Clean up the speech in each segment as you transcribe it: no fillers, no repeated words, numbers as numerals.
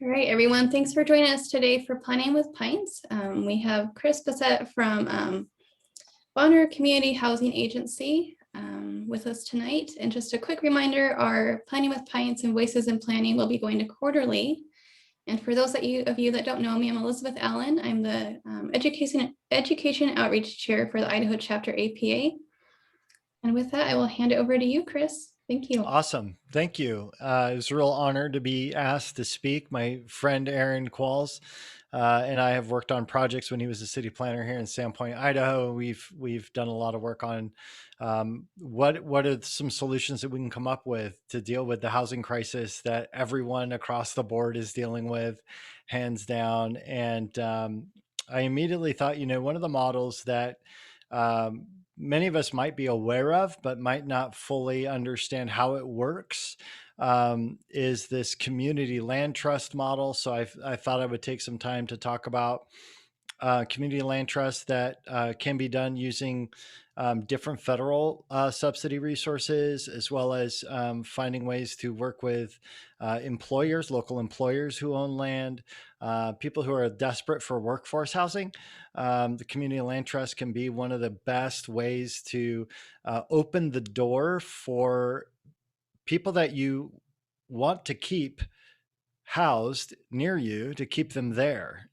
All right, everyone. Thanks for joining us today for Planning with Pints. We have Chris Bassett from Bonner Community Housing Agency with us tonight. And just a quick reminder, our Planning with Pints and Voices in Planning will be going to quarterly. And for those of you that don't know me, I'm Elizabeth Allen. I'm the Education Outreach Chair for the Idaho Chapter APA. And with that, I will hand it over to you, Chris. Thank you. Awesome. Thank you. It was a real honor to be asked to speak. My friend Aaron Qualls and I have worked on projects when he was a city planner here in Sandpoint, Idaho. We've done a lot of work on what are some solutions that we can come up with to deal with the housing crisis that everyone across the board is dealing with, hands down. And I immediately thought, one of the models that many of us might be aware of, but might not fully understand how it works, is this community land trust model. So I thought I would take some time to talk about community land trust that can be done using different federal subsidy resources, as well as finding ways to work with local employers who own land, people who are desperate for workforce housing. The community land trust can be one of the best ways to open the door for people that you want to keep housed near you, to keep them there.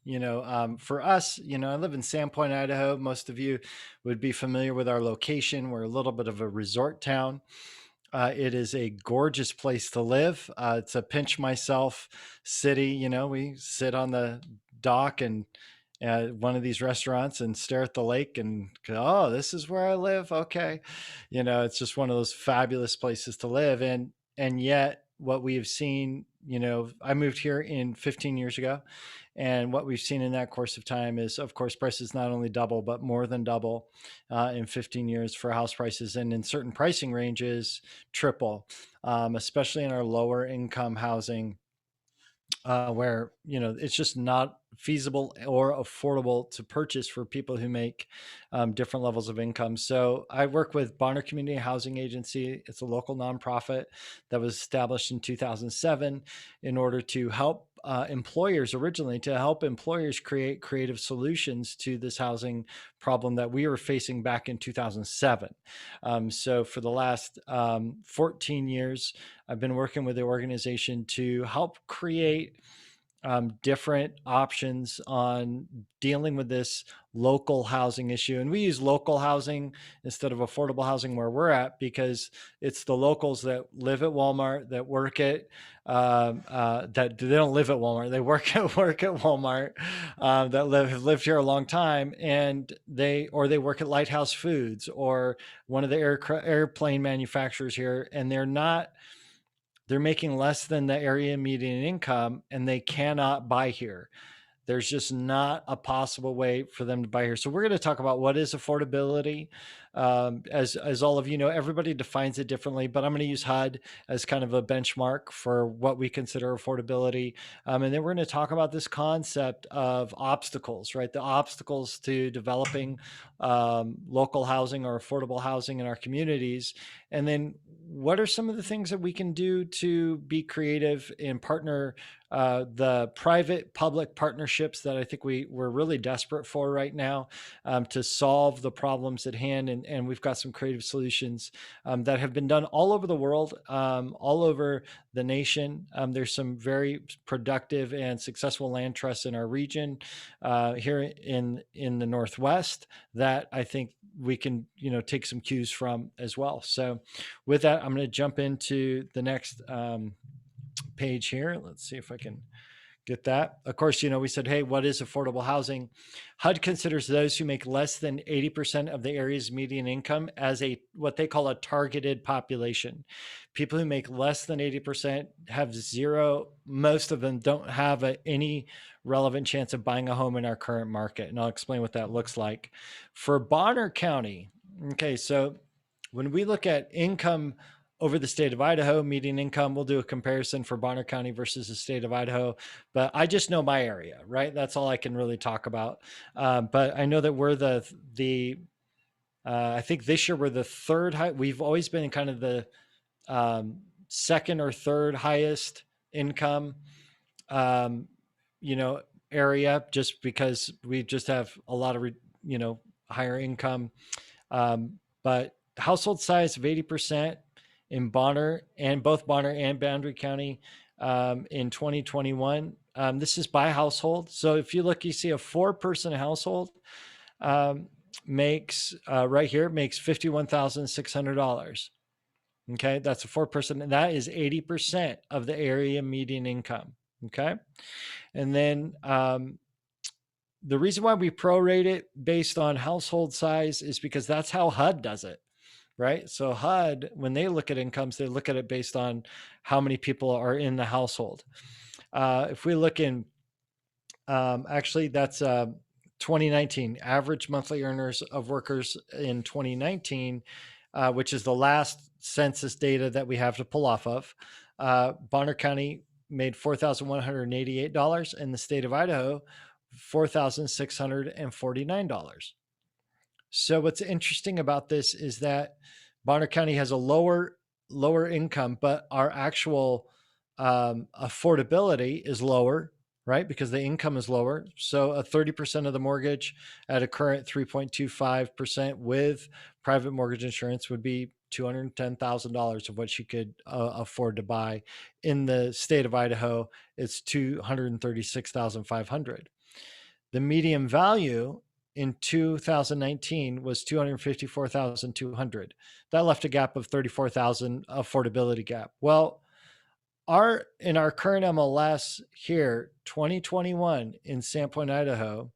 For us, I live in Sandpoint, Idaho. Most of you would be familiar with our location. We're a little bit of a resort town. It is a gorgeous place to live. It's a pinch myself city. We sit on the dock and at one of these restaurants and stare at the lake and go, oh, this is where I live. Okay. It's just one of those fabulous places to live. And yet what we have seen, I moved here 15 years ago. And what we've seen in that course of time is, of course, prices not only double, but more than double in 15 years for house prices. And in certain pricing ranges, triple, especially in our lower income housing, where it's just not feasible or affordable to purchase for people who make different levels of income. So I work with Bonner Community Housing Agency. It's a local nonprofit that was established in 2007 in order to help originally to help employers create creative solutions to this housing problem that we were facing back in 2007. So for the last 14 years, I've been working with the organization to help create different options on dealing with this local housing issue. And we use local housing instead of affordable housing where we're at, because it's the locals that live at Walmart, that work at, that they don't live at Walmart, they work at Walmart, that have lived here a long time, and they work at Lighthouse Foods or one of the airplane manufacturers here, and they're making less than the area median income, and they cannot buy here. There's just not a possible way for them to buy here. So we're going to talk about what is affordability. As all of you know, everybody defines it differently, but I'm going to use HUD as kind of a benchmark for what we consider affordability. And then we're going to talk about this concept of obstacles, right? The obstacles to developing local housing or affordable housing in our communities. And then what are some of the things that we can do to be creative and partner the private public partnerships that I think we're really desperate for right now to solve the problems at hand. And we've got some creative solutions that have been done all over the world, all over the nation. There's some very productive and successful land trusts in our region here in the Northwest that I think we can, take some cues from as well. So with that, I'm going to jump into the next page here. Let's see if I can get that. Of course, we said, hey, what is affordable housing? HUD considers those who make less than 80% of the area's median income as what they call a targeted population. People who make less than 80% have zero, most of them don't have any relevant chance of buying a home in our current market. And I'll explain what that looks like. For Bonner County, okay, so when we look at income over the state of Idaho, median income, we'll do a comparison for Bonner County versus the state of Idaho, but I just know my area, right? That's all I can really talk about. But I know that we're I think this year we're the third high. We've always been in kind of the second or third highest income um, you know, area, just because we just have a lot of, higher income. But household size of 80% in Bonner, and both Bonner and Boundary County, in 2021. This is by household. So if you look, you see a 4-person household, um, makes, right here, makes $51,600. Okay. That's a 4-person, and that is 80% of the area median income. Okay. And then, the reason why we prorate it based on household size is because that's how HUD does it, right? So HUD, when they look at incomes, they look at it based on how many people are in the household. If we look in, actually, that's 2019 average monthly earners of workers in 2019, which is the last census data that we have to pull off of. Bonner County made $4,188, and the state of Idaho $4,649. So what's interesting about this is that Bonner County has a lower income, but our actual, affordability is lower, right? Because the income is lower. So a 30% of the mortgage at a current 3.25% with private mortgage insurance would be $210,000 of what you could, afford to buy. In the state of Idaho, it's $236,500. The median value in 2019 was 254,200. That left a gap of 34,000 affordability gap. Well, in our current MLS here, 2021 in Sandpoint, Idaho,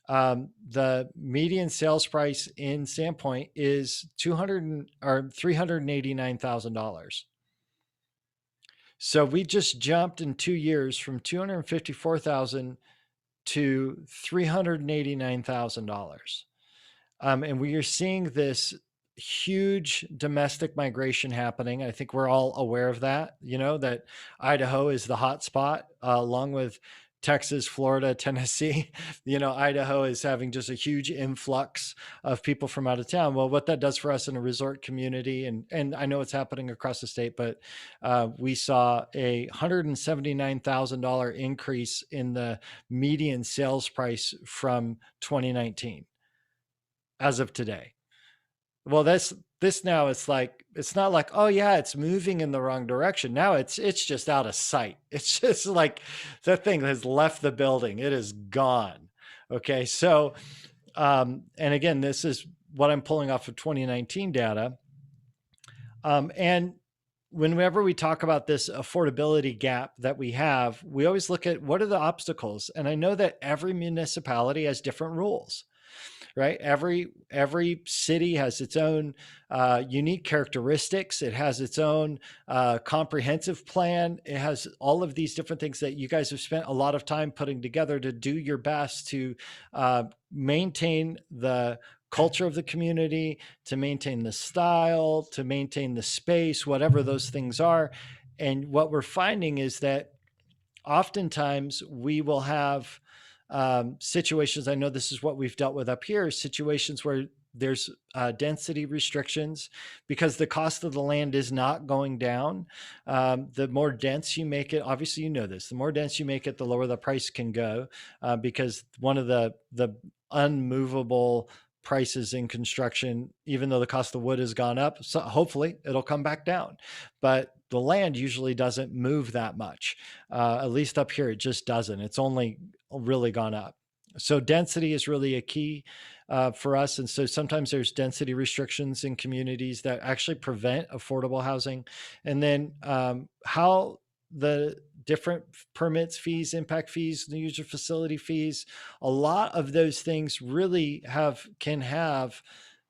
the median sales price in Sandpoint is $389,000. So we just jumped in 2 years from 254,000 to $389,000. And we are seeing this huge domestic migration happening. I think we're all aware of that, that Idaho is the hot spot, along with Texas, Florida, Tennessee. Idaho is having just a huge influx of people from out of town. Well, what that does for us in a resort community, and I know it's happening across the state, but we saw a $179,000 increase in the median sales price from 2019 as of today. Well, this now, it's not like, oh yeah, it's moving in the wrong direction. Now it's just out of sight. It's just like that thing has left the building. It is gone. Okay. So, and again, this is what I'm pulling off of 2019 data. And whenever we talk about this affordability gap that we have, we always look at what are the obstacles. And I know that every municipality has different rules, right? Every city has its own, unique characteristics. It has its own, comprehensive plan. It has all of these different things that you guys have spent a lot of time putting together to do your best to, maintain the culture of the community, to maintain the style, to maintain the space, whatever those things are. And what we're finding is that oftentimes we will have, situations. I know this is what we've dealt with up here, situations where there's, density restrictions because the cost of the land is not going down. The more dense you make it, obviously, this, the more dense you make it, the lower the price can go, because one of the unmovable prices in construction, even though the cost of wood has gone up, so hopefully it'll come back down. But the land usually doesn't move that much. At least up here, it just doesn't. It's only really gone up. So density is really a key, for us. And so sometimes there's density restrictions in communities that actually prevent affordable housing. And then, how the different permits, fees, impact fees, the user facility fees, a lot of those things really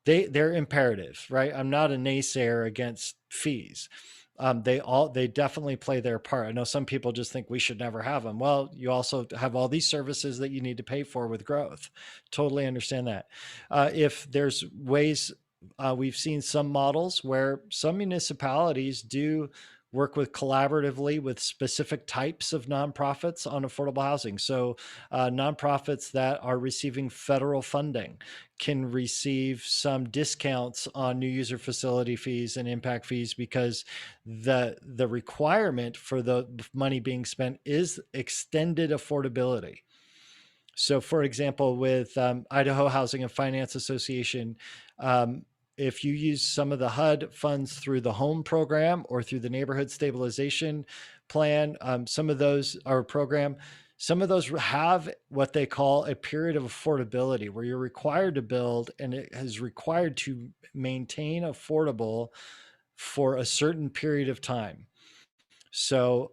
they're imperative, right? I'm not a naysayer against fees. They definitely play their part. I know some people just think we should never have them. Well, you also have all these services that you need to pay for with growth. Totally understand that. If there's ways, we've seen some models where some municipalities do work with collaboratively with specific types of nonprofits on affordable housing. So nonprofits that are receiving federal funding can receive some discounts on new user facility fees and impact fees because the requirement for the money being spent is extended affordability. So, for example, with Idaho Housing and Finance Association, um, if you use some of the HUD funds through the home program or through the neighborhood stabilization plan, some of those are program. Some of those have what they call a period of affordability, where you're required to build and it is required to maintain affordable for a certain period of time. So,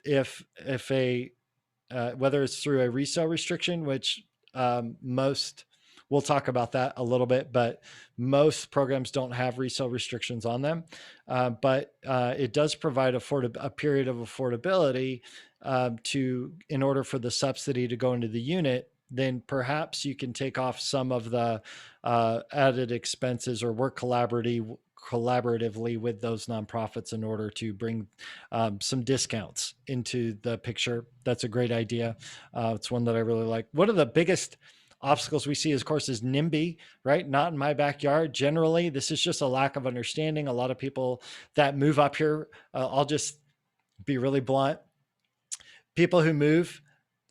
if a whether it's through a resale restriction, which most, we'll talk about that a little bit, but most programs don't have resale restrictions on them. But it does provide a period of affordability in order for the subsidy to go into the unit. Then perhaps you can take off some of the added expenses or work collaboratively with those nonprofits in order to bring some discounts into the picture. That's a great idea. It's one that I really like. One of the biggest obstacles we see, of course, is NIMBY, right? Not in my backyard. Generally, this is just a lack of understanding. A lot of people that move up here, I'll just be really blunt. People who move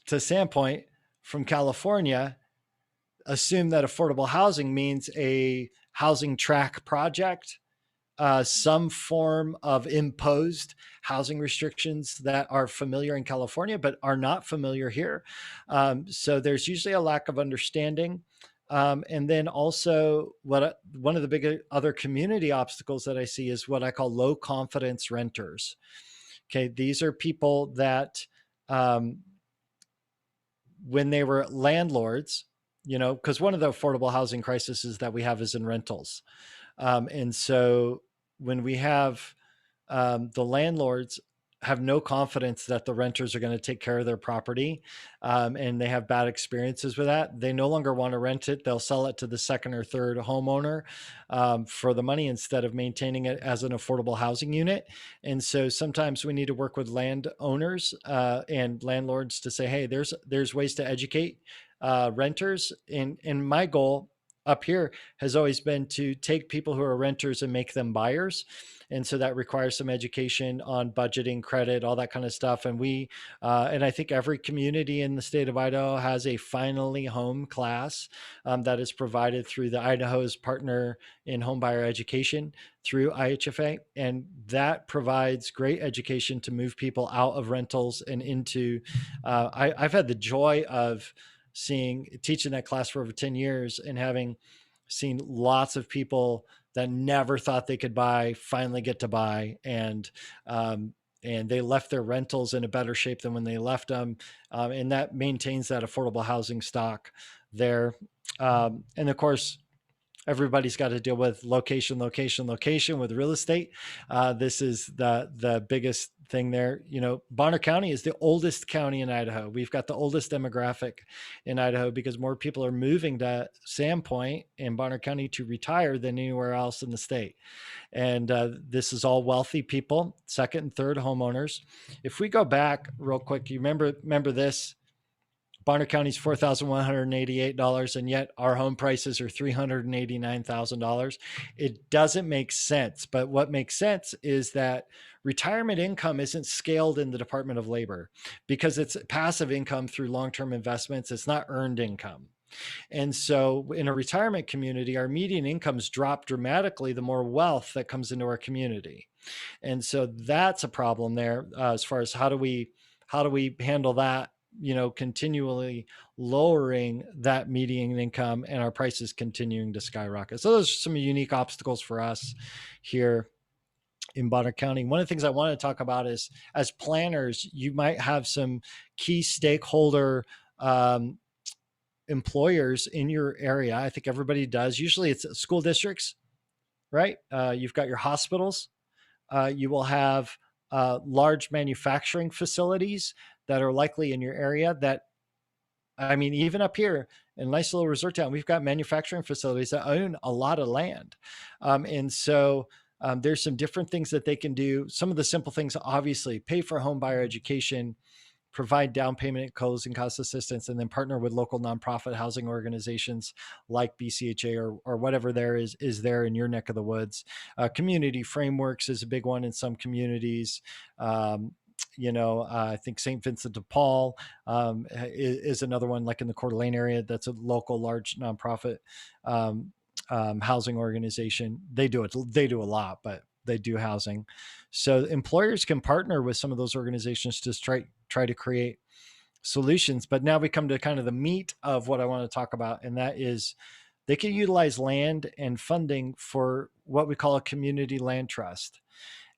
to Sandpoint from California assume that affordable housing means a housing track project, some form of imposed housing restrictions that are familiar in California, but are not familiar here. So there's usually a lack of understanding. And then also, one of the big other community obstacles that I see is what I call low confidence renters. Okay, these are people that when they were landlords, because one of the affordable housing crises that we have is in rentals. And so when we have the landlords have no confidence that the renters are going to take care of their property, and they have bad experiences with that, they no longer want to rent it. They'll sell it to the second or third homeowner for the money instead of maintaining it as an affordable housing unit. And so sometimes we need to work with landowners and landlords to say, hey, there's ways to educate renters. And my goal up here has always been to take people who are renters and make them buyers. And so that requires some education on budgeting, credit, all that kind of stuff. And and I think every community in the state of Idaho has a Finally Home class that is provided through the Idaho's partner in homebuyer education through IHFA. And that provides great education to move people out of rentals and into, I've had the joy of teaching that class for over 10 years and having seen lots of people that never thought they could buy finally get to buy, and they left their rentals in a better shape than when they left them, and that maintains that affordable housing stock there. And of course, everybody's got to deal with location with real estate. This is the biggest thing there. Bonner County is the oldest county in Idaho. We've got the oldest demographic in Idaho because more people are moving to Sandpoint and Bonner County to retire than anywhere else in the state. And this is all wealthy people, second and third homeowners. If we go back real quick, you remember this. Bonner County's $4,188, and yet our home prices are $389,000. It doesn't make sense. But what makes sense is that retirement income isn't scaled in the Department of Labor because it's passive income through long-term investments. It's not earned income. And so in a retirement community, our median incomes drop dramatically the more wealth that comes into our community. And so that's a problem there as far as how do we handle that, continually lowering that median income and our prices continuing to skyrocket. So those are some unique obstacles for us here in Bonner County. One of the things I want to talk about is, as planners, you might have some key stakeholder employers in your area. I think everybody does. Usually it's school districts, right? You've got your hospitals. You will have large manufacturing facilities that are likely in your area that, I mean, even up here in a nice little resort town, we've got manufacturing facilities that own a lot of land. And so There's some different things that they can do. Some of the simple things, obviously, pay for home buyer education, provide down payment and closing cost assistance, and then partner with local nonprofit housing organizations like BCHA or whatever there is there in your neck of the woods. Community frameworks is a big one in some communities. I think St. Vincent de Paul is another one, like in the Coeur d'Alene area. That's a local large nonprofit housing organization. They do it. They do a lot, but they do housing. So employers can partner with some of those organizations to try to create solutions. But now we come to kind of the meat of what I want to talk about, and that is they can utilize land and funding for what we call a community land trust.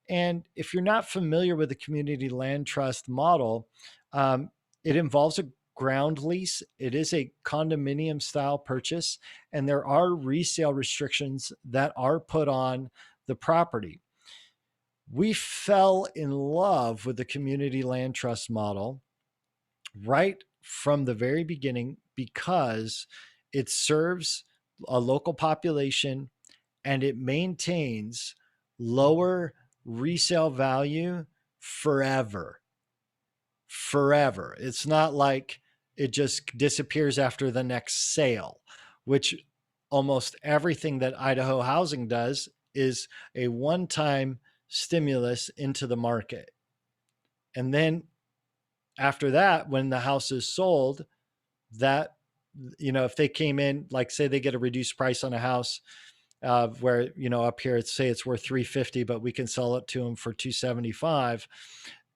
And if you're not familiar with the community land trust model, it involves a ground lease. It is a condominium style purchase, and there are resale restrictions that are put on the property. We fell in love with the community land trust model right from the very beginning because it serves a local population and it maintains lower resale value forever. Forever. It's not like it just disappears after the next sale, which almost everything that Idaho housing does is a one-time stimulus into the market. And then after that, when the house is sold, that, if they came in, like say they get a reduced price on a house, where, up here, say it's worth 350, but we can sell it to them for 275.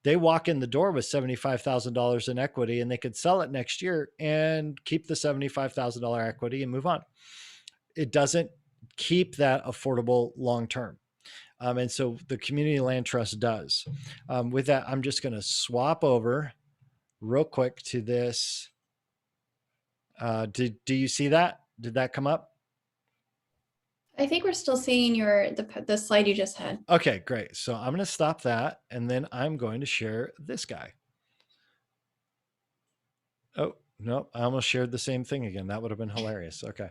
They walk in the door with $75,000 in equity, and they could sell it next year and keep the $75,000 equity and move on. It doesn't keep that affordable long-term. And so the community land trust does. With that, I'm just going to swap over real quick to this. Do you see that? Did that come up? I think we're still seeing the slide you just had. Okay, great. So I'm going to stop that, and then I'm going to share this guy. Oh, no, I almost shared the same thing again. That would have been hilarious. Okay.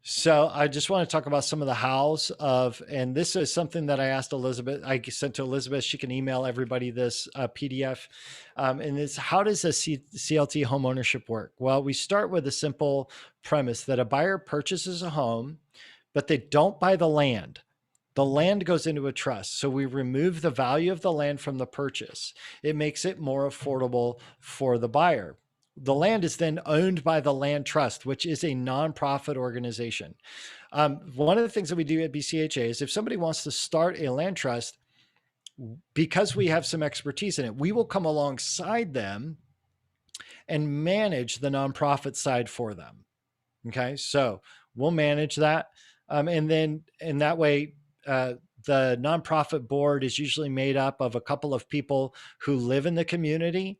So I just want to talk about some of the hows of, and this is something that I asked Elizabeth, I sent to Elizabeth. She can email everybody this PDF. And it's, how does a CLT home ownership work? Well, we start with a simple premise that a buyer purchases a home, but they don't buy the land. The land goes into a trust. So we remove the value of the land from the purchase. It makes it more affordable for the buyer. The land is then owned by the land trust, which is a nonprofit organization. One of the things that we do at BCHA is if somebody wants to start a land trust, because we have some expertise in it, we will come alongside them and manage the nonprofit side for them. Okay, so we'll manage that. And then in that way, the nonprofit board is usually made up of a couple of people who live in the community.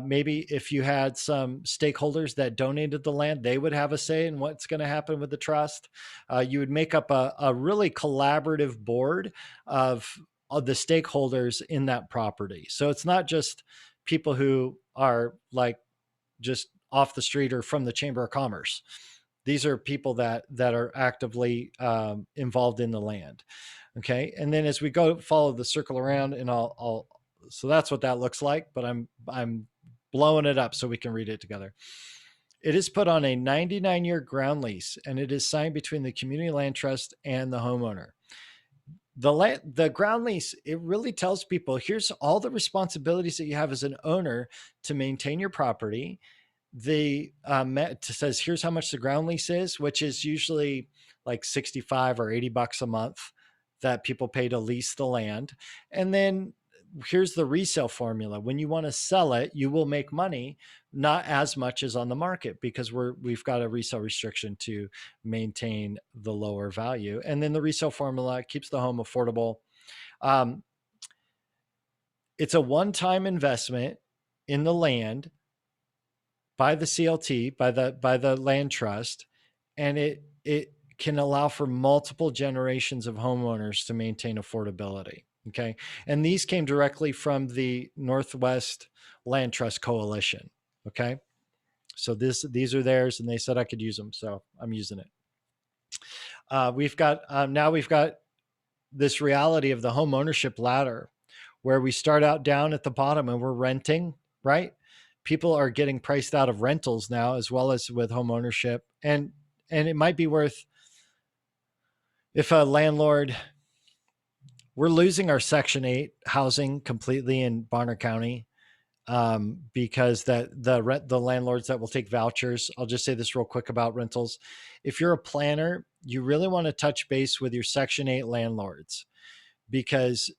Maybe if you had some stakeholders that donated the land, they would have a say in what's going to happen with the trust. You would make up a really collaborative board of the stakeholders in that property. So it's not just people who are like just off the street or from the Chamber of Commerce. These are people that are actively involved in the land. Okay, and then as we go follow the circle around, and I'll so that's what that looks like. But I'm blowing it up so we can read it together. It is put on a 99-year ground lease, and it is signed between the community land trust and the homeowner. The ground lease, it really tells people, here's all the responsibilities that you have as an owner to maintain your property. The says here's how much the ground lease is, which is usually like 65 or 80 bucks a month that people pay to lease the land. And then here's the resale formula. When you want to sell it, you will make money, not as much as on the market, because we've got a resale restriction to maintain the lower value. And then the resale formula keeps the home affordable. It's a one-time investment in the land by the CLT, by the land trust, and it can allow for multiple generations of homeowners to maintain affordability. Okay, and these came directly from the Northwest Land Trust Coalition. Okay, so these are theirs, and they said I could use them, so I'm using it. We've got this reality of the home ownership ladder, where we start out down at the bottom and we're renting, right? People are getting priced out of rentals now, as well as with home ownership. And it might be worth, if a landlord, we're losing our Section 8 housing completely in Bonner County, because the landlords that will take vouchers. I'll just say this real quick about rentals. If you're a planner, you really want to touch base with your Section 8 landlords, because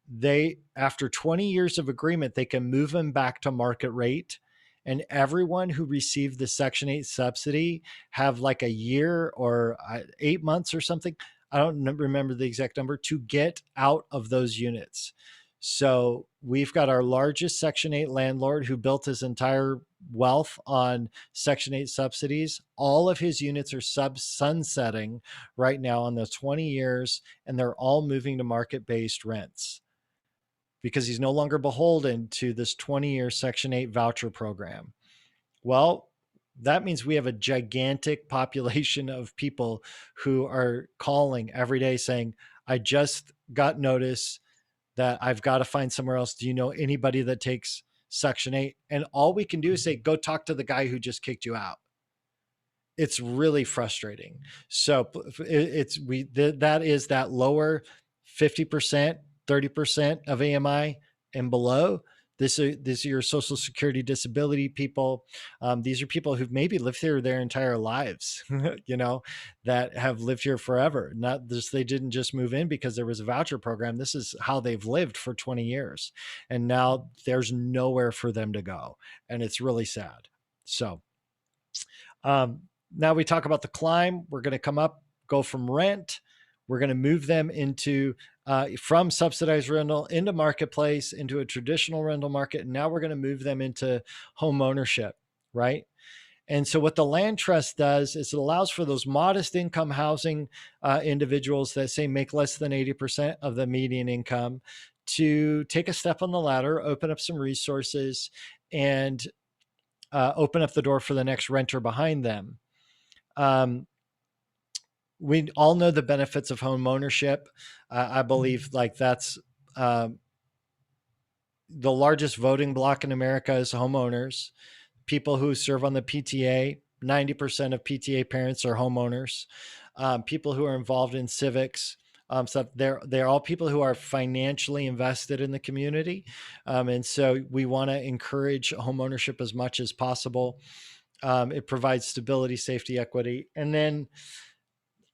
they, after 20 years of agreement, they can move them back to market rate. And everyone who received the Section 8 subsidy have like a year or 8 months or something. I don't remember the exact number, to get out of those units. So we've got our largest Section 8 landlord who built his entire wealth on Section 8 subsidies. All of his units are sunsetting right now on the 20 years, and they're all moving to market-based rents, because he's no longer beholden to this 20-year Section 8 voucher program. Well, that means we have a gigantic population of people who are calling every day saying, I just got notice that I've got to find somewhere else. Do you know anybody that takes Section 8? And all we can do is say, go talk to the guy who just kicked you out. It's really frustrating. So that is that lower 50%, 30% of AMI and below. This are your Social Security disability people. These are people who've maybe lived here their entire lives, that have lived here forever. Not this, they didn't just move in because there was a voucher program. This is how they've lived for 20 years. And now there's nowhere for them to go. And it's really sad. So, now we talk about the climb. We're going to come up, go from rent. We're going to move them into from subsidized rental into marketplace, into a traditional rental market. And now we're going to move them into home ownership, right? And so what the land trust does is it allows for those modest income housing individuals that say make less than 80% of the median income to take a step on the ladder, open up some resources, and open up the door for the next renter behind them. We all know the benefits of home ownership. I believe like that's the largest voting bloc in America is homeowners. People who serve on the PTA, 90% of PTA parents are homeowners. People who are involved in civics, so they're all people who are financially invested in the community. And so we want to encourage home ownership as much as possible. It provides stability, safety, equity. And then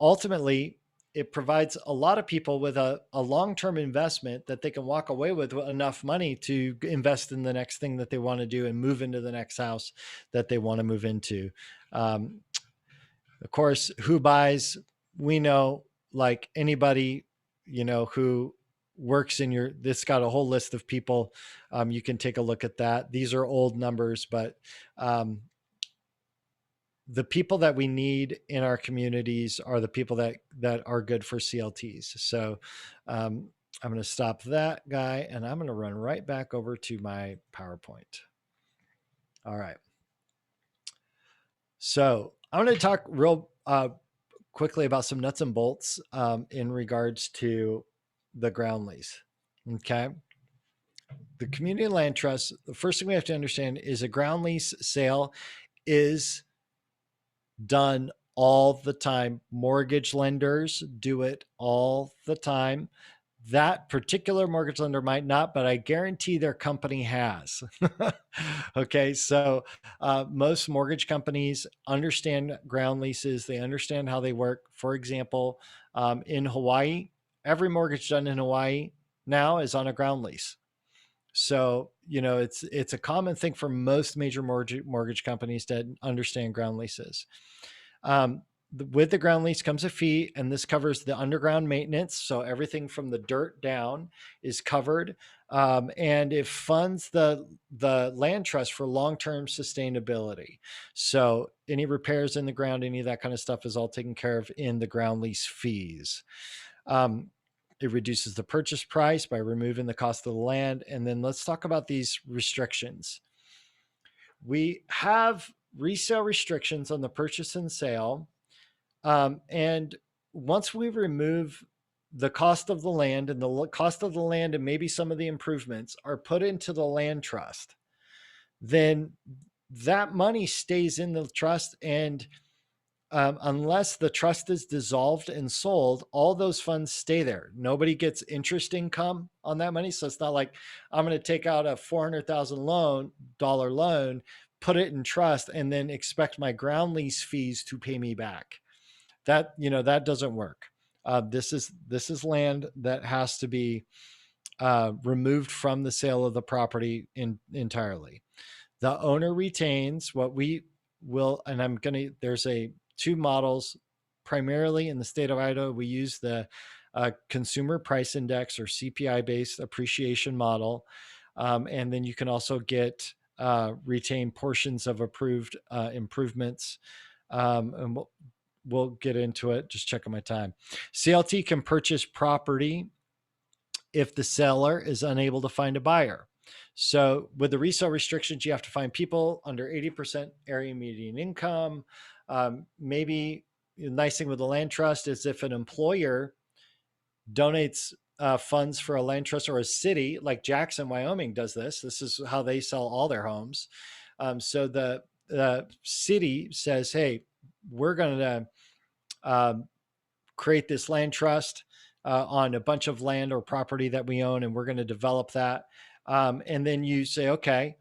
ultimately, it provides a lot of people with a long-term investment that they can walk away with enough money to invest in the next thing that they want to do and move into the next house that they want to move into. Of course, who buys? We know, like anybody, who works in this got a whole list of people. You can take a look at that. These are old numbers, but the people that we need in our communities are the people that are good for CLTs. So I'm going to stop that guy, and I'm going to run right back over to my PowerPoint. All right. So I'm going to talk real quickly about some nuts and bolts in regards to the ground lease. Okay. The community land trust, the first thing we have to understand is a ground lease sale is done all the time. Mortgage lenders do it all the time. That particular mortgage lender might not, but I guarantee their company has. Okay, so most mortgage companies understand ground leases. They understand how they work. For example, in Hawaii, every mortgage done in Hawaii now is on a ground lease. So, it's a common thing for most major mortgage companies to understand ground leases. With the ground lease comes a fee, and this covers the underground maintenance. So everything from the dirt down is covered. And it funds the land trust for long-term sustainability. So any repairs in the ground, any of that kind of stuff is all taken care of in the ground lease fees. It reduces the purchase price by removing the cost of the land. And then let's talk about these restrictions. We have resale restrictions on the purchase and sale. And once we remove the cost of the land and the cost of the land and maybe some of the improvements are put into the land trust, then that money stays in the trust. And unless the trust is dissolved and sold, all those funds stay there. Nobody gets interest income on that money. So it's not like I'm going to take out a $400,000 loan, put it in trust, and then expect my ground lease fees to pay me back. That, that doesn't work. This is land that has to be removed from the sale of the property entirely. The owner retains what we will, and there's two models primarily in the state of Idaho. We use the consumer price index or CPI based appreciation model. And then you can also retain portions of approved improvements. And we'll get into it. Just checking my time. CLT can purchase property if the seller is unable to find a buyer. So with the resale restrictions, you have to find people under 80% area median income. Maybe the nice thing with the land trust is if an employer donates funds for a land trust, or a city like Jackson, Wyoming does this. This is how they sell all their homes. So the city says, hey, we're going to create this land trust on a bunch of land or property that we own, and we're going to develop that. And then you say, okay,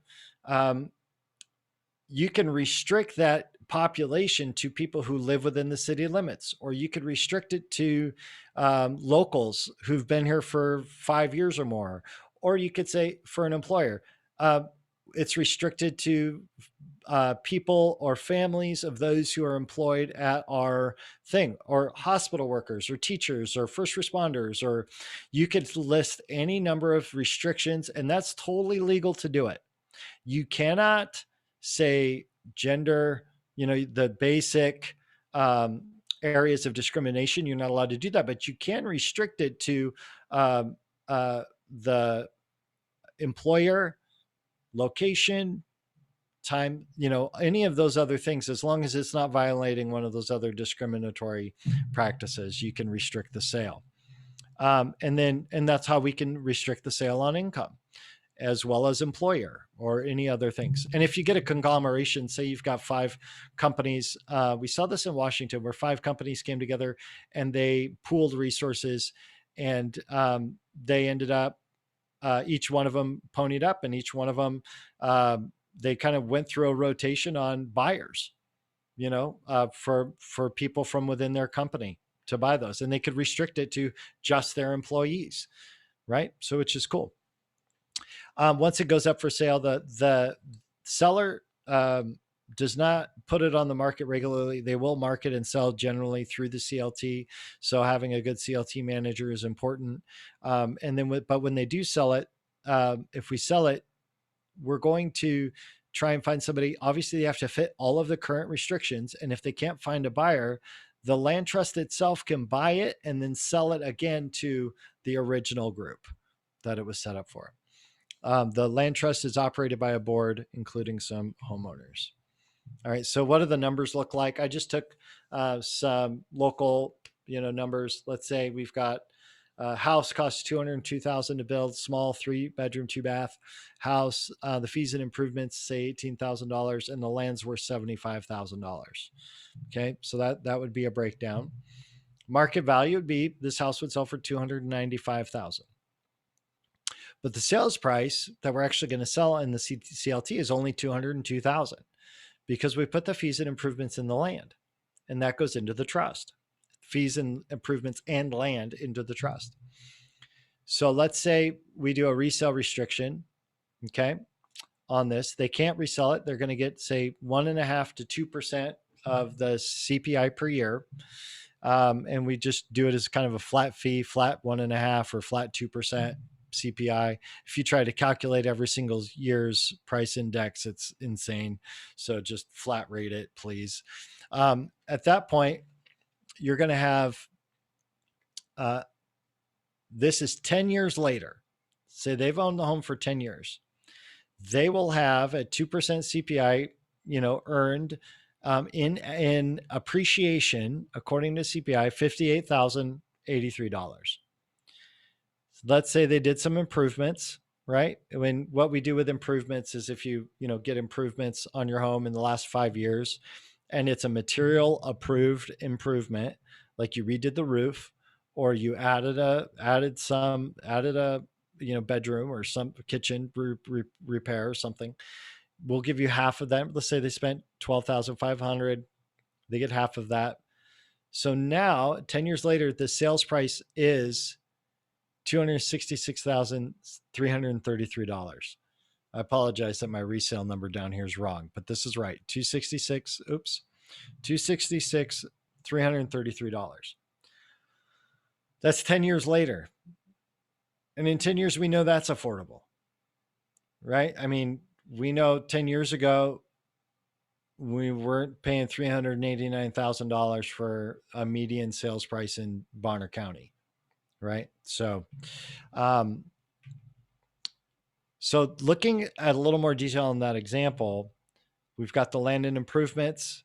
you can restrict that population to people who live within the city limits, or you could restrict it to locals who've been here for 5 years or more. Or you could say for an employer, it's restricted to people or families of those who are employed at our thing, or hospital workers or teachers or first responders, or you could list any number of restrictions, and that's totally legal to do it. You cannot say gender, the basic areas of discrimination. You're not allowed to do that, but you can restrict it to the employer, location, time, any of those other things. As long as it's not violating one of those other discriminatory practices, you can restrict the sale. And that's how we can restrict the sale on income, as well as employer or any other things. And if you get a conglomeration, say you've got 5 companies, we saw this in Washington where 5 companies came together and they pooled resources, and they ended up, each one of them ponied up, and each one of them, they kind of went through a rotation on buyers, for people from within their company to buy those, and they could restrict it to just their employees, right? So which is cool. Once it goes up for sale, the seller does not put it on the market regularly. They will market and sell generally through the CLT. So having a good CLT manager is important. But when they do sell it, if we sell it, we're going to try and find somebody. Obviously, they have to fit all of the current restrictions. And if they can't find a buyer, the land trust itself can buy it and then sell it again to the original group that it was set up for. The land trust is operated by a board, including some homeowners. All right. So what do the numbers look like? I just took some local, numbers. Let's say we've got a house costs $202,000 to build, small 3-bedroom, 2-bath house. The fees and improvements say $18,000, and the land's worth $75,000. Okay. So that would be a breakdown. Market value would be, this house would sell for $295,000. But the sales price that we're actually going to sell in the CLT is only $202,000, because we put the fees and improvements in the land, and that goes into the trust. Fees and improvements and land into the trust. So let's say we do a resale restriction, okay, on this. They can't resell it. They're going to get, say, 1.5% to 2% of the CPI per year. And we just do it as kind of a flat fee, flat 1.5% or flat 2% CPI. If you try to calculate every single year's price index, it's insane. So just flat rate it, please. At that point, you're going to have, this is 10 years later. Say they've owned the home for 10 years. They will have a 2% CPI, earned in appreciation, according to CPI, $58,000 $83. Let's say they did some improvements, right? When what we do with improvements is if you get improvements on your home in the last 5 years, and it's a material approved improvement, like you redid the roof, or you added a bedroom or some kitchen repair or something, we'll give you half of that. Let's say they spent 12,500, they get half of that. So now 10 years later, the sales price is $266,333. I apologize that my resale number down here is wrong, but this is right. 266, $333. That's 10 years later. And in 10 years, we know that's affordable, right? I mean, we know 10 years ago, we weren't paying $389,000 for a median sales price in Bonner County, right? So looking at a little more detail on that example, we've got the land and improvements,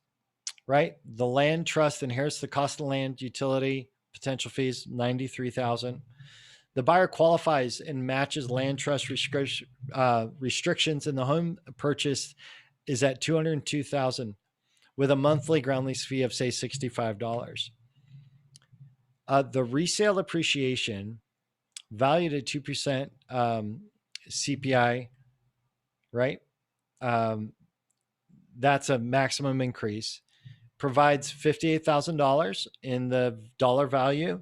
right? The land trust inherits the cost of land, utility, potential fees, $93,000. The buyer qualifies and matches land trust restrictions, and the home purchase is at $202,000 with a monthly ground lease fee of say $65. The resale appreciation valued at 2% CPI, right? That's a maximum increase, provides $58,000 in the dollar value.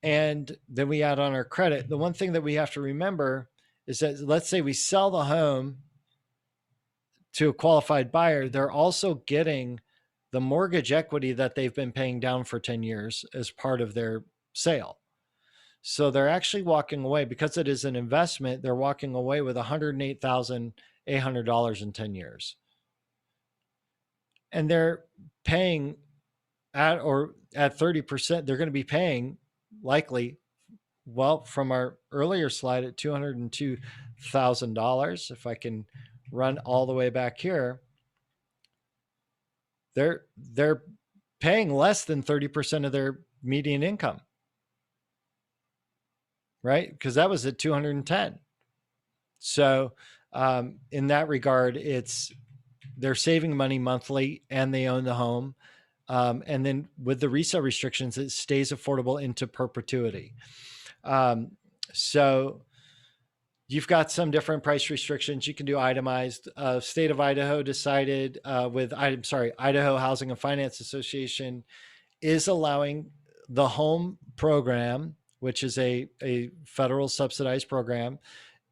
And then we add on our credit. The one thing that we have to remember is that, let's say we sell the home to a qualified buyer, they're also getting the mortgage equity that they've been paying down for 10 years as part of their sale. So they're actually walking away, because it is an investment, they're walking away with $108,800 in 10 years. And they're paying at 30%, they're going to be paying likely, well, from our earlier slide, at $202,000. If I can run all the way back here, they're paying less than 30% of their median income, right? Because that was at 210. So in that regard, they're saving money monthly, and they own the home. And then with the resale restrictions, it stays affordable into perpetuity. So you've got some different price restrictions. You can do itemized. State of Idaho decided Idaho Housing and Finance Association is allowing the home program, which is a federal subsidized program.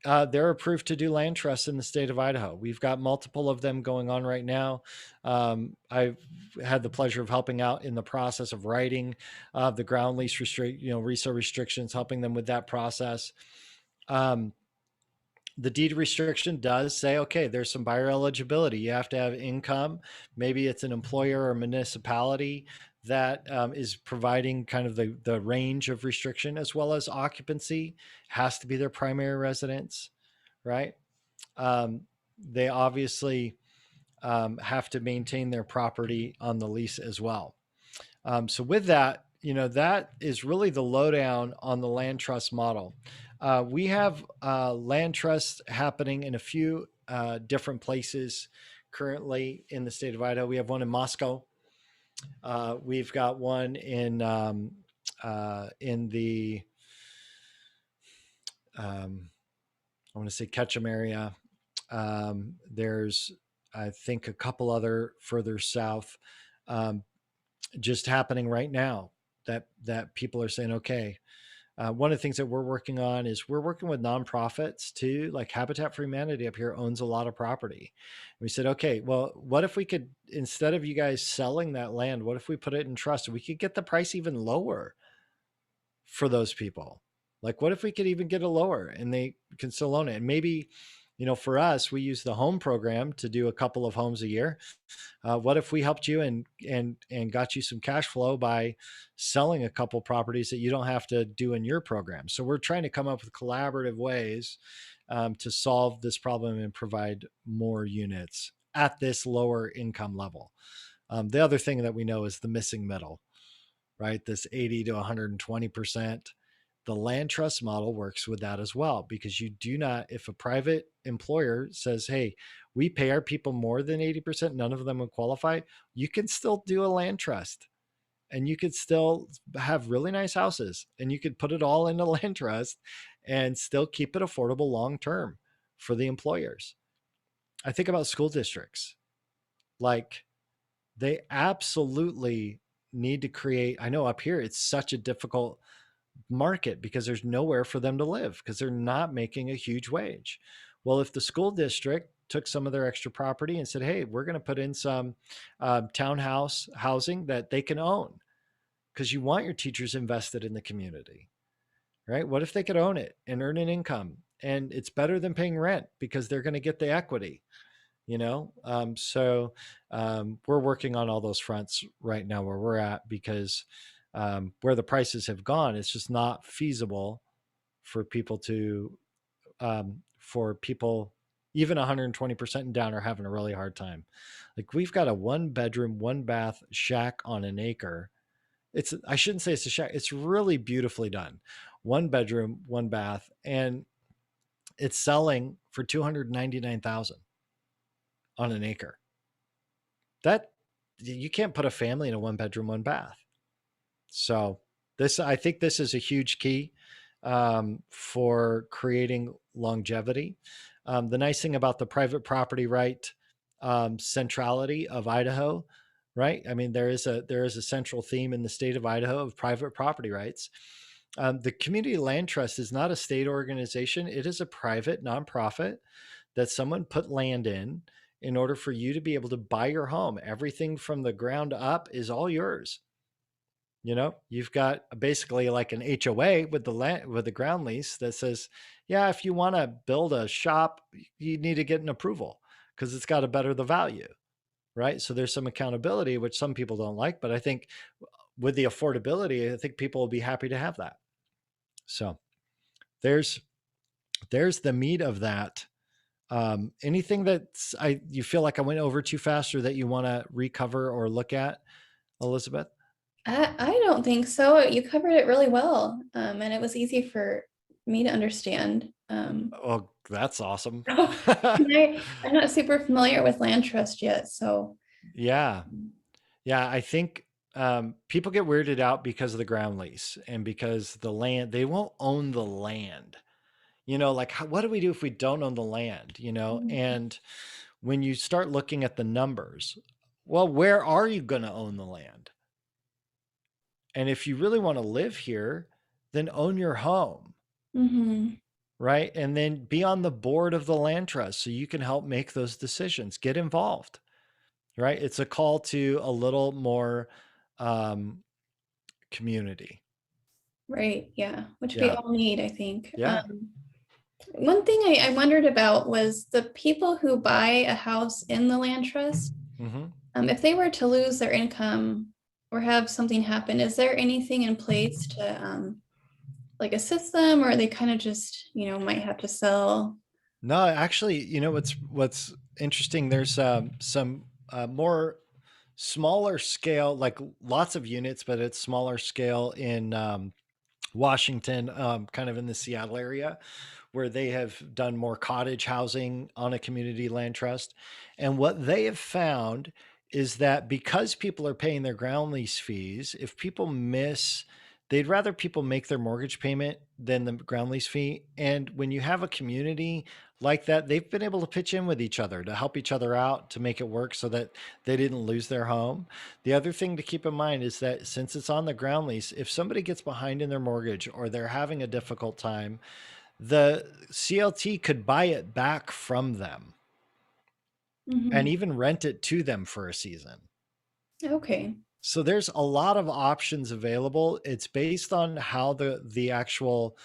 They're approved to do land trusts in the state of Idaho. We've got multiple of them going on right now. I've had the pleasure of helping out in the process of writing the ground lease resale restrictions, helping them with that process. The deed restriction does say, okay, there's some buyer eligibility. You have to have income. Maybe it's an employer or municipality that is providing kind of the range of restriction, as well as occupancy has to be their primary residence, right? They obviously have to maintain their property on the lease as well. So with that, that is really the lowdown on the land trust model. We have land trusts happening in a few different places currently in the state of Idaho. We have one in Moscow. We've got one in the I want to say Ketchum area. There's, I think, a couple other further south, just happening right now that people are saying, okay. One of the things that we're working on is we're working with nonprofits too, like Habitat for Humanity up here owns a lot of property. We said, okay, well, what if we could, instead of you guys selling that land, what if we put it in trust? We could get the price even lower for those people. Like, what if we could even get it lower and they can still own it? And maybe, for us, we use the home program to do a couple of homes a year. What if we helped you and got you some cash flow by selling a couple properties that you don't have to do in your program? So we're trying to come up with collaborative ways to solve this problem and provide more units at this lower income level. The other thing that we know is the missing middle, right? This 80 to 120%. The land trust model works with that as well, because you do not, if a private employer says, hey, we pay our people more than 80%, none of them would qualify, you can still do a land trust and you could still have really nice houses and you could put it all into land trust and still keep it affordable long term for the employers. I think about school districts. Like, they absolutely need to create, I know up here it's such a difficult market because there's nowhere for them to live because they're not making a huge wage. Well, if the school district took some of their extra property and said, hey, we're going to put in some townhouse housing that they can own, because you want your teachers invested in the community, right? What if they could own it and earn an income? And it's better than paying rent because they're going to get the equity, you know? We're working on all those fronts right now where we're at, because where the prices have gone, it's just not feasible for people to, for people, even 120% and down are having a really hard time. Like, we've got a 1 bedroom, 1 bath shack on an acre. I shouldn't say it's a shack. It's really beautifully done. 1 bedroom, 1 bath, and it's selling for 299,000 on an acre. That, you can't put a family in a 1 bedroom, 1 bath. So I think this is a huge key for creating longevity. The nice thing about the private property right centrality of Idaho, right? I mean, there is a central theme in the state of Idaho of private property rights. The Community Land Trust is not a state organization. It is a private nonprofit that someone put land in order for you to be able to buy your home. Everything from the ground up is all yours. You know, you've got basically like an HOA with the land, with the ground lease that says, yeah, if you want to build a shop, you need to get an approval because it's got to better the value, right? So there's some accountability, which some people don't like, but I think with the affordability, I think people will be happy to have that. So there's the meat of that. Anything that's you feel like I went over too fast or that you want to recover or look at, Elizabeth? I don't think so. You covered it really well, and it was easy for me to understand. Oh, that's awesome. I'm not super familiar with land trust yet, so Yeah. Yeah. I think people get weirded out because of the ground lease and because the land, they won't own the land. You know, like, what do we do if we don't own the land? You know, and when you start looking at the numbers, well, where are you going to own the land? And if you really want to live here, then own your home, Mhm. right? And then be on the board of the land trust so you can help make those decisions. Get involved, right? It's a call to a little more um, community. Right, yeah, which we Yeah. all need, I think. Yeah. One thing I wondered about was the people who buy a house in the land trust, Hmm. if they were to lose their income or have something happen, is there anything in place to like assist them, or they kind of just, might have to sell? No, actually, you know what's interesting? There's some more smaller scale, like lots of units, but it's smaller scale in Washington, kind of in the Seattle area, where they have done more cottage housing on a community land trust. And what they have found is that because people are paying their ground lease fees, if people miss, they'd rather people make their mortgage payment than the ground lease fee. And when you have a community like that, they've been able to pitch in with each other to help each other out to make it work so that they didn't lose their home. The other thing to keep in mind is that since it's on the ground lease, if somebody gets behind in their mortgage or they're having a difficult time, the CLT could buy it back from them and Mhm. even rent it to them for a season. Okay. So there's a lot of options available. It's based on how the actual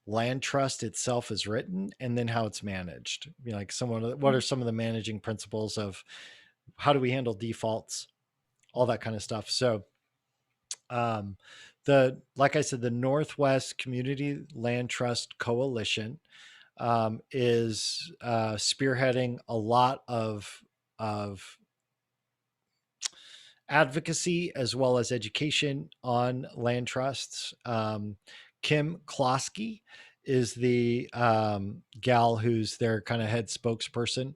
land trust itself is written and then how it's managed. You know, like what are some of the managing principles of how do we handle defaults, all that kind of stuff. So um, like I said, the Northwest Community Land Trust Coalition is spearheading a lot of advocacy as well as education on land trusts. Kim Klosky is the gal who's their kind of head spokesperson.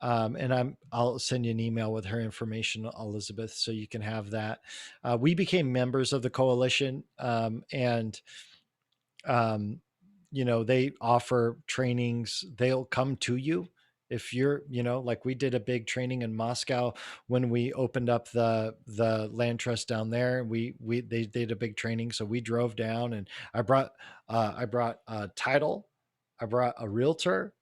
And I'll send you an email with her information, Elizabeth, so you can have that. We became members of the coalition, and um, they offer trainings. They'll come to you if you're, like we did a big training in Moscow when we opened up the land trust down there. They did a big training, so we drove down, and I brought a title, I brought a realtor,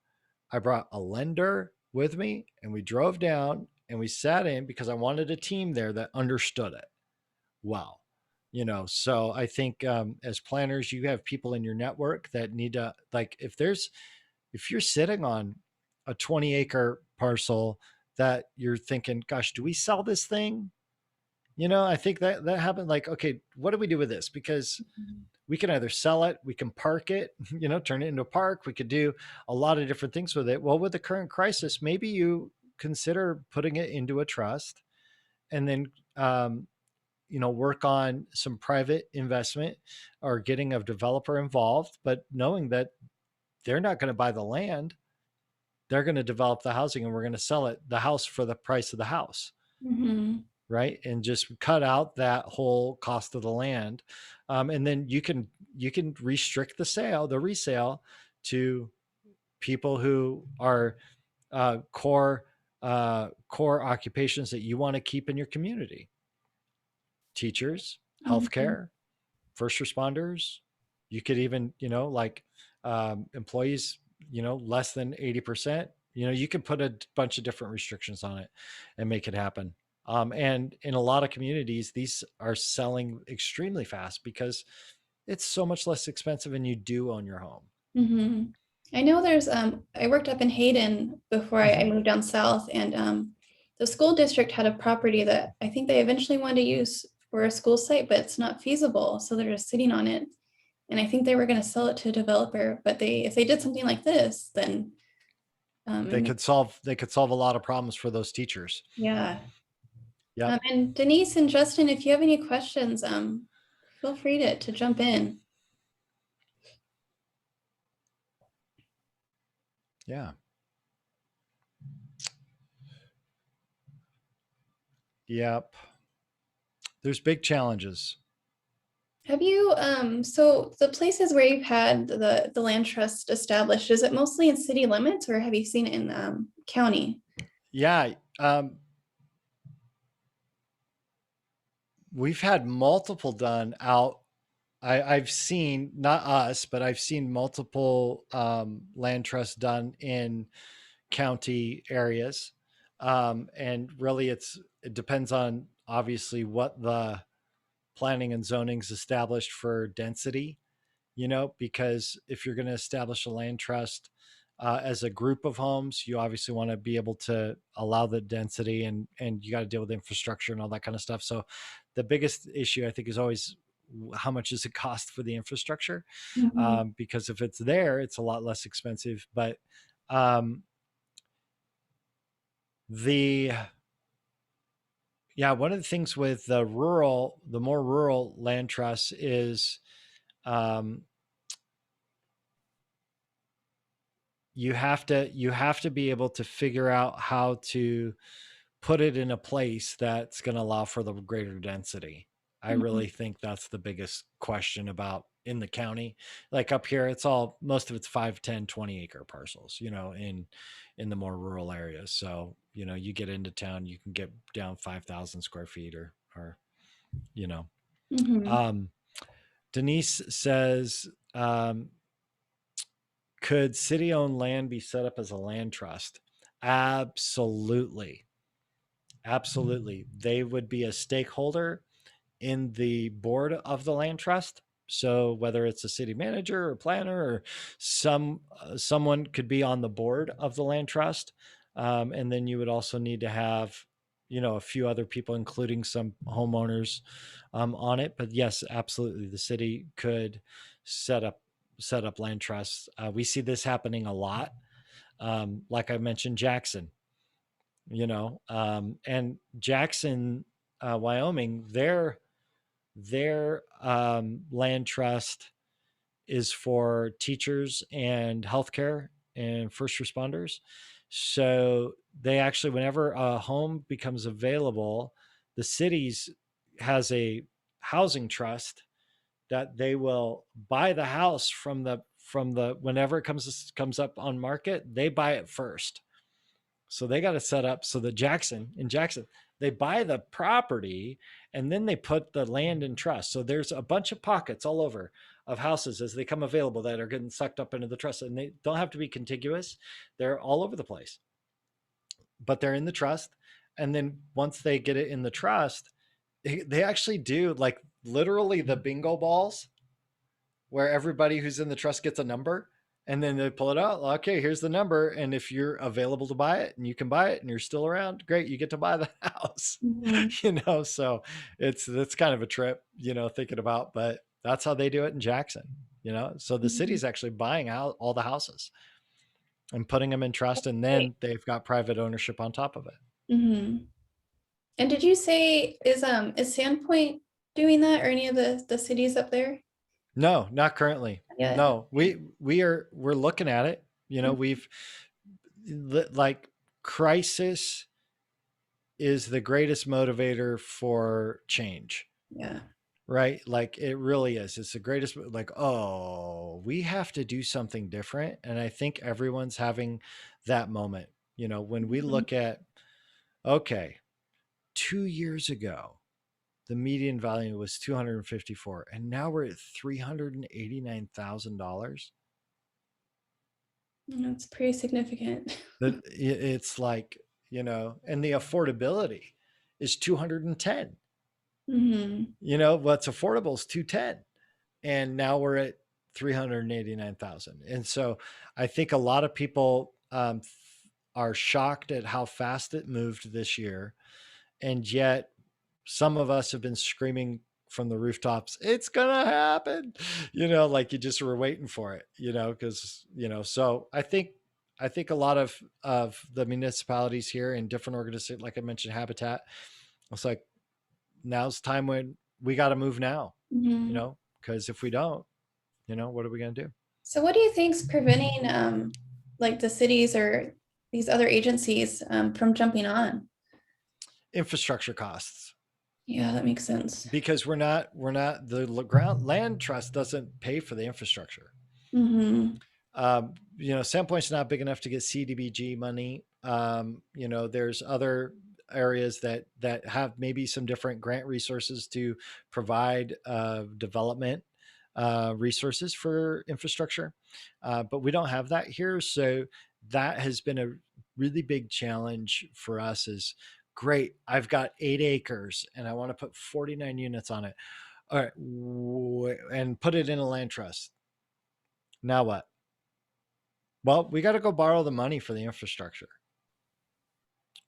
I brought a lender with me, and we drove down and we sat in because I wanted a team there that understood it well. So I think, as planners, you have people in your network that need to, like, if you're sitting on a 20-acre parcel that you're thinking, gosh, do we sell this thing? I think that happened. Like, okay, what do we do with this? Because we can either sell it, we can park it, turn it into a park. We could do a lot of different things with it. Well, with the current crisis, maybe you consider putting it into a trust, and then work on some private investment or getting a developer involved, but knowing that they're not going to buy the land, they're going to develop the housing, and we're going to sell it, the house, for the price of the house. Mhm. Right. And just cut out that whole cost of the land. And then you can restrict the resale to people who are core occupations that you want to keep in your community: teachers, Mhm. healthcare, first responders. You could even, like, employees, less than 80%. You can put a bunch of different restrictions on it and make it happen. And in a lot of communities, these are selling extremely fast because it's so much less expensive, and you do own your home. Mhm. I know there's I worked up in Hayden before I Hmm. moved down south, and the school district had a property that I think they eventually wanted to use for a school site, but it's not feasible, so they're just sitting on it. And I think they were going to sell it to a developer, but if they did something like this, then They and could solve a lot of problems for those teachers. yeah. Yep. And Denise and Justin, if you have any questions, feel free to jump in. Yeah. Yep. There's big challenges. Have you, so the places where you've had the land trust established, is it mostly in city limits or have you seen it in county? Yeah. We've had multiple done out. I've seen, not us, but I've seen multiple land trusts done in county areas. And really, it depends on, obviously, what the planning and zoning's established for density, because if you're going to establish a land trust as a group of homes, you obviously want to be able to allow the density, and you got to deal with infrastructure and all that kind of stuff. So the biggest issue, I think, is always how much does it cost for the infrastructure? Mhm. Because if it's there, it's a lot less expensive. But um, the yeah, one of the things with the more rural land trusts is, um, you have to be able to figure out how to put it in a place that's going to allow for the greater density. I Mhm. really think that's the biggest question about in the county. Like up here, most of it's 5, 10, 20 acre parcels, in the more rural areas. So, you get into town, you can get down 5,000 square feet, or, you know, Mhm. um, Denise says, could city owned land be set up as a land trust? Absolutely. Absolutely. They would be a stakeholder in the board of the land trust. So whether it's a city manager or planner, or someone could be on the board of the land trust, and then you would also need to have, a few other people, including some homeowners, on it. But yes, absolutely, the city could set up set up land trusts. We see this happening a lot. Like I mentioned, Jackson, and Jackson Wyoming, their land trust is for teachers and healthcare and first responders. So they actually, whenever a home becomes available, the cities has a housing trust that they will buy the house from the whenever it comes up on market, they buy it first. So they got to set up so that Jackson, they buy the property and then they put the land in trust. So there's a bunch of pockets all over of houses as they come available that are getting sucked up into the trust, and they don't have to be contiguous. They're all over the place, but they're in the trust. And then once they get it in the trust, they actually do like literally the bingo balls where everybody who's in the trust gets a number, and then they pull it out. Okay, here's the number. And if you're available to buy it and you can buy it and you're still around, great, you get to buy the house. Mhm. So that's kind of a trip, thinking about, but that's how they do it in Jackson, so the Mhm. city's actually buying out all the houses and putting them in trust, and Great. then they've got private ownership on top of it. Mhm. And did you say is Sandpoint doing that, or any of the cities up there? No, not currently. Yeah. No, we're looking at it. We've like crisis is the greatest motivator for change, Yeah. right? Like it really is. It's the greatest, like, oh, we have to do something different. And I think everyone's having that moment, when we Mhm. look at, okay, 2 years ago, the median value was 254 and now we're at $389,000. That's pretty significant. That it's like, and the affordability is 210. Hmm. What's affordable is 210. And now we're at 389,000. And so I think a lot of people are shocked at how fast it moved this year. And yet some of us have been screaming from the rooftops, it's gonna happen, like you just were waiting for it, because so I think a lot of the municipalities here and different organizations, like I mentioned, Habitat, it's like now's time when we got to move now, Hmm. because if we don't, what are we going to do? So what do you think's preventing like the cities or these other agencies from jumping on? Infrastructure costs, Yeah, that makes sense. because we're not the ground land trust doesn't pay for the infrastructure. Hmm. Sandpoint's not big enough to get CDBG money. There's other areas that have maybe some different grant resources to provide development resources for infrastructure, but we don't have that here. So that has been a really big challenge for us. Is great. I've got 8 acres and I want to put 49 units on it. All right, and put it in a land trust. Now what? Well, we got to go borrow the money for the infrastructure,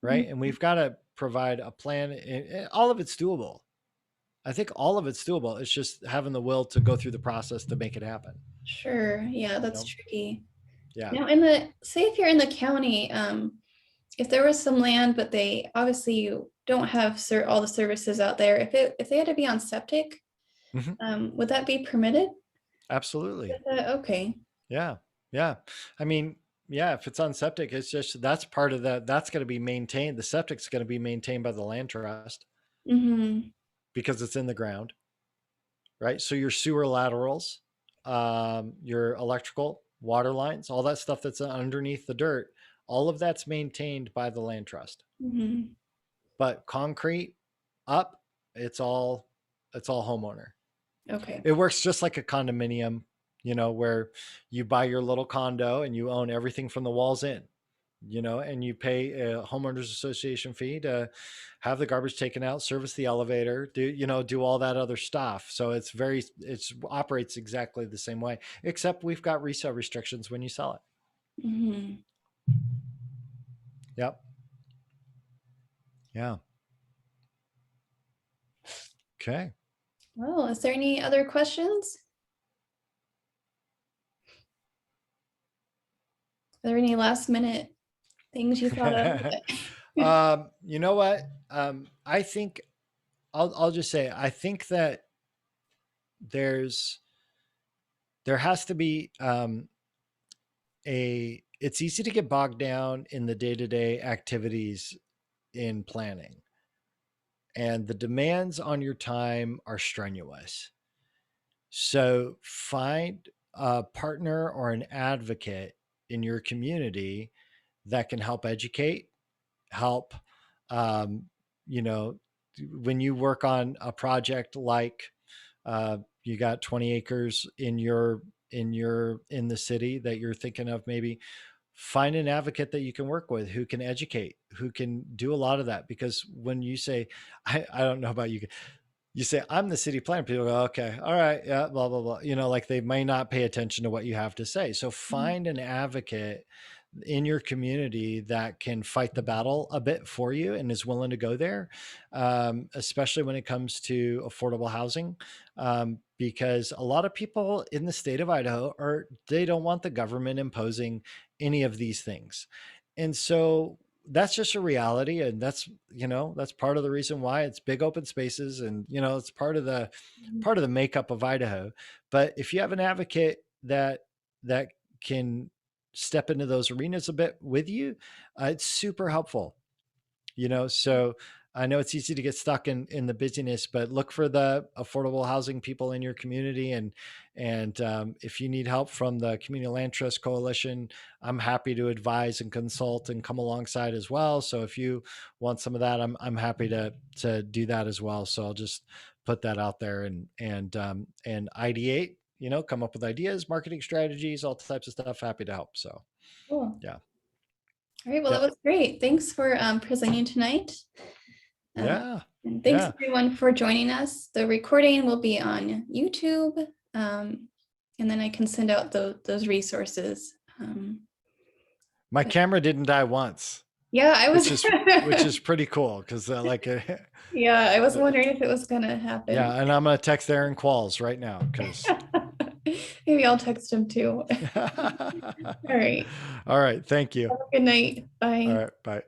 right? And we've got to provide a plan. All of it's doable. I think all of it's doable. It's just having the will to go through the process to make it happen. Sure. Yeah, You that's know? tricky. Yeah. Now, say if you're in the county, if there was some land, but they obviously you don't have all the services out there, if they had to be on septic, Hmm. would that be permitted? Absolutely. Okay. Yeah. Yeah. I mean, yeah, if it's on septic, it's just that's part of that. That's going to be maintained. The septic's going to be maintained by the land trust Hmm. because it's in the ground, right? So your sewer laterals, your electrical water lines, all that stuff that's underneath the dirt, all of that's maintained by the land trust. Hmm. But concrete up, it's all homeowner. Okay. It works just like a condominium, where you buy your little condo and you own everything from the walls in, and you pay a homeowners association fee to have the garbage taken out, service the elevator, do all that other stuff. So it operates exactly the same way, except we've got resale restrictions when you sell it. Hmm. Yep. Yeah. Okay. Well, is there any other questions? Are there any last minute things you thought of? You know what? I think I'll just say, I think that there's there has to be it's easy to get bogged down in the day-to-day activities in planning, and the demands on your time are strenuous. So find a partner or an advocate in your community that can help educate, help, um, you know, when you work on a project like you got 20 acres in in the city that you're thinking of, maybe find an advocate that you can work with who can educate, who can do a lot of that. Because when you say, I don't know about you, you say, I'm the city planner, people go, okay, all right, yeah, blah, blah, blah. Like they may not pay attention to what you have to say. So Mhm. find an advocate in your community that can fight the battle a bit for you and is willing to go there, especially when it comes to affordable housing. Because a lot of people in the state of Idaho they don't want the government imposing any of these things. And so that's just a reality. And that's part of the reason why it's big open spaces. And, it's part of the makeup of Idaho. But if you have an advocate that can step into those arenas a bit with you, it's super helpful. So I know it's easy to get stuck in the busyness, but look for the affordable housing people in your community. And if you need help from the Community Land Trust Coalition, I'm happy to advise and consult and come alongside as well. So if you want some of that, I'm happy to do that as well. So I'll just put that out there and ideate, come up with ideas, marketing strategies, all types of stuff. Happy to help. So Cool. yeah. All right, well, that Yep. was great. Thanks for presenting tonight. Uh, Yeah. and thanks Yeah. everyone for joining us. The recording will be on YouTube, and then I can send out those resources. My But camera didn't die once, yeah, I was, which is pretty cool because yeah, I was wondering if it was gonna happen. yeah. And I'm gonna text Aaron Qualls right now because. Maybe I'll text him too. All right. All right. Thank you. Have a good night. All Bye. right. Bye.